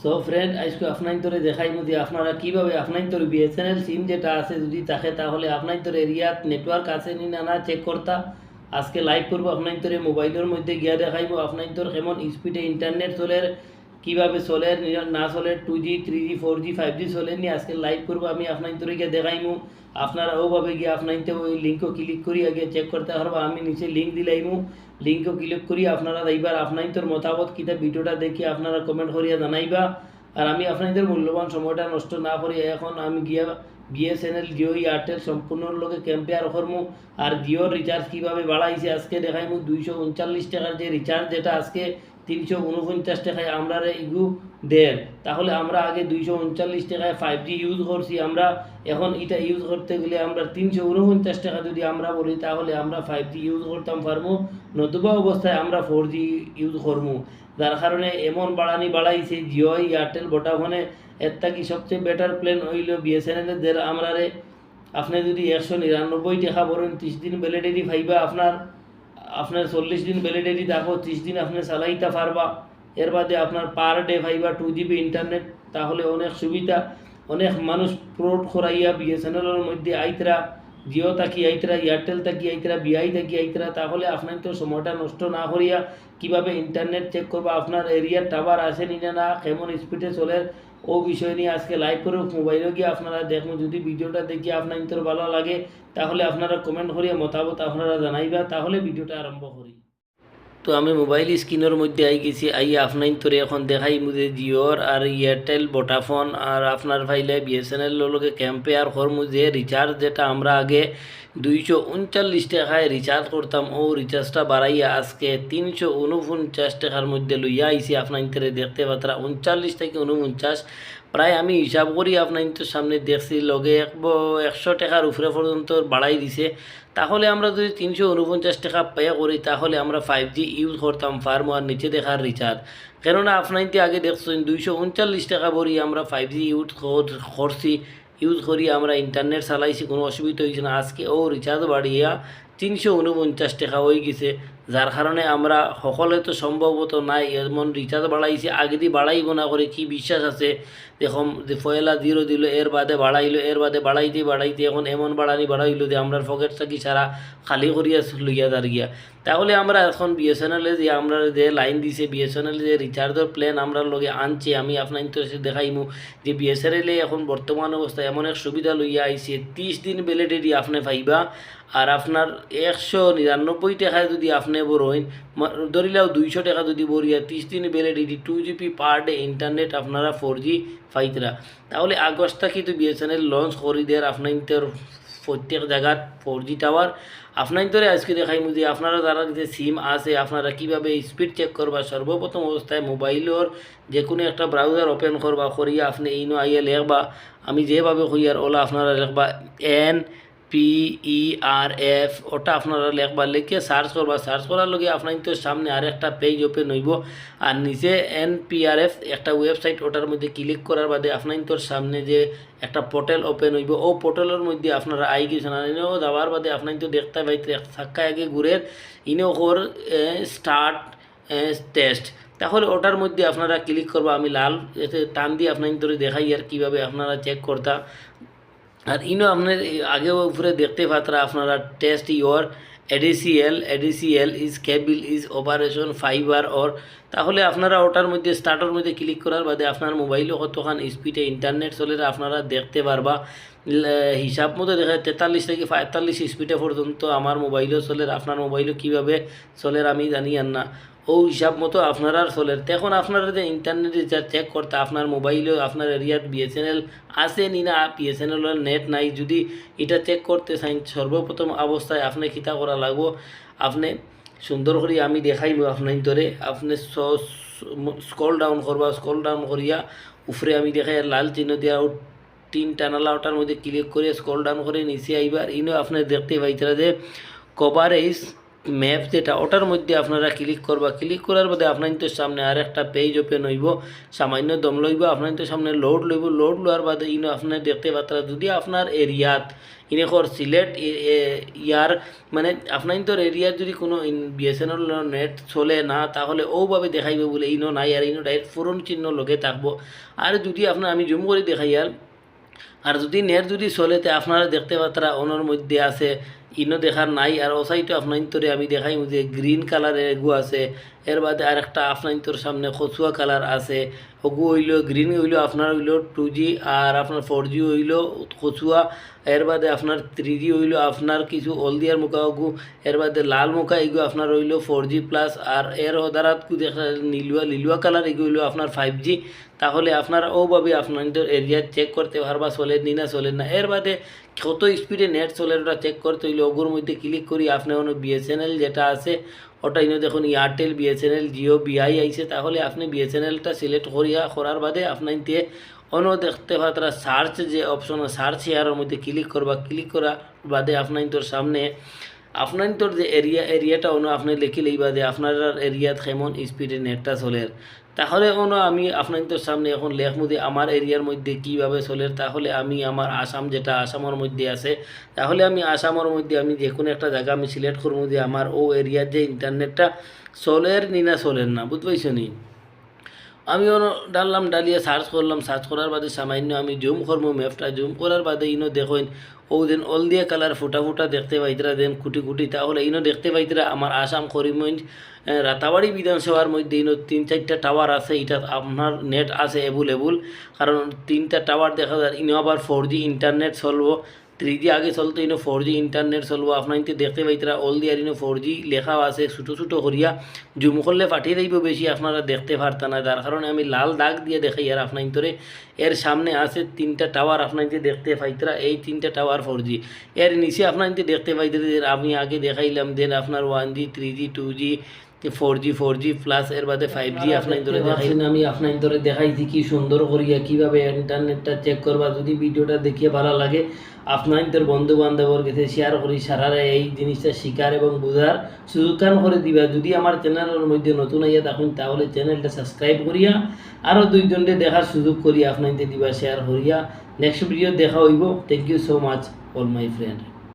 So friend, আজকে আপনার তোরে দেখাইব যে আপনারা কিভাবে আপনার তোর বিএসএনএল সিম যেটা আছে যদি থাকে তাহলে আপনার তোর এরিয়াত নেটওয়ার্ক আছে নি না চেক করতা। আজকে লাইভ করবো আপনার তোরে মোবাইলের মধ্যে গিয়া দেখাইব আপনার তোর কেমন স্পিডে ইন্টারনেট চলের, কিভাবে চলের না চলের, 2G 3G 4G 5G চলের নি আজকে লাইভ করবো আমি আপনার তোরে গিয়ে দেখাইমু। আপনারা ওভাবে গিয়ে আপনার ওই লিঙ্কও ক্লিক করি আগে চেক করতে পারবো। আমি নিচে লিঙ্ক দিলাইমু, লিঙ্কও ক্লিক করি আপনারা এইবার আপনার তোর মতামত কিতা ভিডিওটা দেখি আপনারা কমেন্ট করিয়া জানাইবা। আর আমি আপনাদের মূল্যবান সময়টা নষ্ট না করি এখন আমি গিয়া বিএসএনএল জিও এয়ারটেল সম্পূর্ণ লোকে কম্পেয়ার করমু। আর জিওর রিচার্জ কীভাবে বাড়াইছে আজকে দেখাইমু। 239 টাকার যে রিচার্জ যেটা আজকে 349 টাকায় আমরা ইগু দেড়, তাহলে আমরা আগে 239 টাকায় 5G ইউজ করছি, আমরা এখন এটা ইউজ করতে গেলে আমরা 349 টাকা যদি আমরা বলি তাহলে আমরা 5G ইউজ করতাম পারবো, নতুবা অবস্থায় আমরা 4G ইউজ করবো। যার কারণে এমন বাড়াইছে জিও এয়ারটেল ভোডাফোনে। এর থাকি সবচেয়ে বেটার প্ল্যান হইল বিএসএনএলের আমরা আপনি যদি 199 টাকা ভরেন 30 দিন ভ্যালিডিটি পাইবা, আপনার 40 দিন ভ্যালিডিটি থাকো, 30 দিন আপনি চালাইতে পারবা। এর বাদে আপনার পার ডে পাইবা 2GB ইন্টারনেট, তাহলে অনেক সুবিধা। অনেক মানুষ পোর্ট করাইয়া বিএসএনএলের মধ্যে আইতরা, জিও থাকি আইতরা, এয়ারটেল থাকি আইতরা, বিআই থাকি আইতরা, তাহলে আপনার তো সময়টা নষ্ট না করিয়া কিভাবে ইন্টারনেট চেক করবা, আপনার এরিয়ার টাওয়ার আছে নি না, কেমন স্পিডে চলে, ও বিষয় নিয়ে আজকে লাইভ করে মোবাইলে গিয়ে আপনারা দেখুন। যদি ভিডিওটা দেখি আপনার তোর ভালো লাগে তাহলে আপনারা কমেন্ট করিয়া মতামত আপনারা জানাইবা। তাহলে ভিডিওটা আরম্ভ করি। তো আমি মোবাইল স্ক্রিনের মধ্যে আই গেছি, আপনার তোরে এখন দেখাই যে জিওর আর এয়ারটেল ভোডাফোন আর আপনার ফাইলে বিএসএনএল লগে কম্পেয়ার করমু যে রিচার্জ যেটা আমরা আগে 239 টাকায় রিচার্জ করতাম, ও রিচার্জটা বাড়াইয়া আজকে 349 টাকার মধ্যে লইয়া আইসি। আপনার তোরে দেখতে পাত্রা 39 থেকে 49, প্রায় আমি হিসাব করি আপনার সামনে দেখছি লগে 100 টাকার উপরে পর্যন্ত বাড়াই দিছে। তাহলে আমরা যদি 349 টাকা পে করি তাহলে আমরা 5G ইউজ করতাম পারবো আর নিচে দেখার রিচার্জ। কেননা আপনার আগে দেখছেন 239 টাকা ভরি আমরা 5G ইউজ করছি, ইউজ করি আমরা ইন্টারনেট চালাইছি, কোনো অসুবিধা হয়েছে না। আজকে ও রিচার্জ বাড়িয়া 349 টাকা হয়ে গেছে, যার কারণে আমরা সকলে তো সম্ভবত নাই এমন রিচার্জ বাড়াইছে, আগে দিয়ে বাড়াইব না করে কি বিশ্বাস আছে। দেখুন যে পয়লা 0 দিল, এর বাদে বাড়াইলো, এর বাদে বাড়াইতে এখন এমন বাড়াইলো যে আমরা পকেট থাকি সারা খালি করিয়া লইয়া দাঁড়িয়া। তাহলে আমরা এখন বিএসএনএলে যে আমরা যে লাইন দিছে, বিএসএনএল যে রিচার্জের প্ল্যান আমরা লগে আনছে, আমি আপনার ইন্টারেস্টে দেখাইমু যে বিএসএনএলে এখন বর্তমান অবস্থায় এমন এক সুবিধা লইয়া আইছে, 30 দিন ভ্যালিডিটি আপনি পাইবা। আর আপনার 199 টাকায় যদি আপনি বড়ইন, ধরিলাও 200 টাকা যদি বরিয়া 30 দিন validity 2GB per day internet আপনারা 4G পাইতরা। তাহলে আগস্ট থেকে তো বিএসএনএল লঞ্চ করে দেওয়ার আপনার প্রত্যেক জায়গার 4G টাওয়ার। আপনার ধরে আজকে দেখাইমু যে আপনারা যারা যে সিম আছে আপনারা কিভাবে স্পিড চেক করবা। সর্বপ্রথম অবস্থায় মোবাইলের যে কোনো একটা ব্রাউজার ওপেন করবা, করিয়া আপনি ইনো আইয়া লেখবা, আমি যেভাবে হইয়ার ওলা আপনারা লেখবা NPERF, ওটা আপনারা লেখবা, লিখে সার্চ করবা। সার্চ করার লগে আপনার তো সামনে আর একটা পেজ ওপেন হইব, আর নিচে NPRF একটা ওয়েবসাইট, ওটার মধ্যে ক্লিক করার বাদে আপনার তোর সামনে যে একটা পোর্টাল ওপেন হইব, ও পোর্টালের মধ্যে আপনারা আই গেছেন। আর ইনেও যাওয়ার বাদে আপনার তো দেখতে পাইতে থাকা আগে ঘুরের ইনেও কর স্টার্ট টেস্ট, তাহলে ওটার মধ্যে আপনারা ক্লিক করবা। আমি লাল টান দিয়ে আপনার ধরে দেখাই আর কীভাবে আপনারা চেক করতা। আর ইনো আপনার আগেও উপরে দেখতে পাত্রা আপনারা test your ADCL is cable is operation fiber or, তাহলে আপনারা ওটার মধ্যে স্টার্টের মধ্যে ক্লিক করার বাদে আপনার মোবাইলে কতখান স্পিডে ইন্টারনেট চলে আপনারা দেখতে পারবা। হিসাব মতো দেখা 43 থেকে 45 স্পিডে পর্যন্ত আমার মোবাইলও চলে, আপনার মোবাইলও কীভাবে চলে আমি জানি আর না, ও হিসাব মতো আপনারা চলে। এখন আপনারা যে ইন্টারনেট রিচার্জ চেক করতে আপনার মোবাইলেও আপনার এরিয়াত বিএসএনএল আছে নি না, বিএসএনএলের নেট নাই, যদি এটা চেক করতে চাই সর্বপ্রথম অবস্থায় আপনি কিতা করা লাগবো, আপনি সুন্দর করে আমি দেখাইব আপনার ধরে আপনি স্ক্রল ডাউন করবা, স্ক্রল ডাউন করিয়া উপরে আমি দেখাই লাল চিহ্ন দিয়া তিন টানালা ওটার মধ্যে ক্লিক করে স্ক্রল ডাউন করে নিচে আইবার। ইনো আপনি দেখতে পাইতরা যে কভারেজ ম্যাপ যেটা ওটার মধ্যে আপনারা ক্লিক করবা, ক্লিক করার বাদে আপনাদের সামনে আর একটা পেজ ওপেন হইব, সামান্য দম লইব, আপনাদের সামনে লোড লইব, লোড লওয়ার বাদে ইনো আপনার দেখতে পাত্রা যদি আপনার এরিয়াত ইনেকর সিলেট ইয়ার মানে আপনার এরিয়ার যদি কোনো বিএসএনএল নেট চলে না তাহলে ওভাবে দেখাইবে বলে ইনো নাই আর ইনো ডাইরেক্ট ফোরন চিহ্ন লগে থাকবো। আর যদি আপনার আমি জুম করে দেখাই আর যদি নেট যদি চলে তে আপনারা দেখতে পাত্রা ওনার মধ্যে আছে ইনো দেখার নাই। আর ও সাইডে আপনার আমি দেখাই যে গ্রিন কালারের এগু আছে, এর বাদে আর একটা আপনার সামনে কচুয়া কালার আছে, ওগু হইল গ্রিন হইল আপনার হইল 2G আর আপনার 4G হইল কচুয়া, এর বাদে আপনার 3G হইল আপনার কিছু হলদিয়ার মুখা ওগু, এর বাদে লাল মুখা এগু আপনার হইল 4G প্লাস, আর এর ওদারাত দেখা লিলুয়া কালার এগু হইল আপনার 5G। তাহলে আপনারা ওভাবে আপনাদের এরিয়া চেক করতে পারবা চলে নি না চলে না। এর বাদে কত স্পিডে নেট চলে ওটা চেক করতে হইলে ওগুর মধ্যে ক্লিক করি আপনি কোনো বিএসএনএল যেটা আছে ওটা ইনো দেখুন এয়ারটেল, বিএসএনএল, জিও, বিআই আইছে, তাহলে আপনি বিএসএনএলটা সিলেক্ট করিয়া করার বাদে আপনার দিয়ে অন্য দেখতে পাত্রা সার্চ যে অপশন সার্চ হেয়ারের মধ্যে ক্লিক করবা, ক্লিক করা বাদে আপনার সামনে আপনার যে এরিয়াটা অন্য আপনি লিখে লইবা যে আপনার এরিয়াত কেমন স্পিডে নেটটা চলে। তাহলে অন্য আমি আপনাদের সামনে এখন লেখমু যে আমার এরিয়ার মধ্যে কীভাবে চলে। তাহলে আমি আমার আসাম যেটা আসামের মধ্যে আছে, তাহলে আমি আসামের মধ্যে আমি যে কোনো একটা জায়গা আমি সিলেক্ট করবো যে আমার ও এরিয়ার যে ইন্টারনেটটা চলের নি না চলের না, বুঝতে পারছো নি। আমি ডাললাম ডালিয়ে সার্চ করলাম, সার্চ করার বাদে সামান্য আমি জুম করবো ম্যাপটা, জুম করার বাদে ইনো দেখুন ও দেন অলদিয়া কালার ফুটা ফুটা দেখতে পাইতরা দেন কুটি কুটি, তাহলে ইনো দেখতে পাইতরা আমার আসাম করিমগঞ্জ রাতাবাড়ি বিধানসভার মধ্যে ইনো 3-4টা টাওয়ার আছে, এটা আপনার নেট আছে অ্যাভেলেবল, কারণ 3টা টাওয়ার দেখা যায়। ইনো আবার 4G ইন্টারনেট চলবো, 3G আগে চলতো ইনো 4G ইন্টারনেট চলবো। আপনার দেখতে পাইতরা অলদিয়ার ইনো 4G লেখাও আছে ছোটো ছোটো করিয়া, জুম করলে পাঠিয়ে দিব বেশি আপনারা দেখতে পারতেন না, যার কারণে আমি লাল দাগ দিয়ে দেখাই। আর আপনার এর সামনে আছে 3টা টাওয়ার আপনার দেখতে পাইতরা, এই 3টা টাওয়ার 4G। এর নিচে আপনার দেখতে পাইতরা আমি আগে দেখাইলাম দেন আপনার 1G, 3G, 2G, 4G plus এর বাদে 5G আপনার দেখাইছেন। আমি আপনার দেখাইছি কি সুন্দর করিয়া কীভাবে ইন্টারনেটটা চেক করবা। যদি ভিডিওটা দেখিয়ে ভালো লাগে আপনাদের বন্ধু বান্ধবের কাছে শেয়ার করি, সারারে এই জিনিসটা শিকার এবং বোঝার সুযোগ করে দিবা। যদি আমার চ্যানেলের মধ্যে নতুন আইয়া থাকুন তাহলে চ্যানেলটা সাবস্ক্রাইব করিয়া আরও 2জনকে দেখার সুযোগ করিয়া আপনাদের দিবা শেয়ার করিয়া। নেক্সট ভিডিও দেখা হইব। Thank you so much all my friend.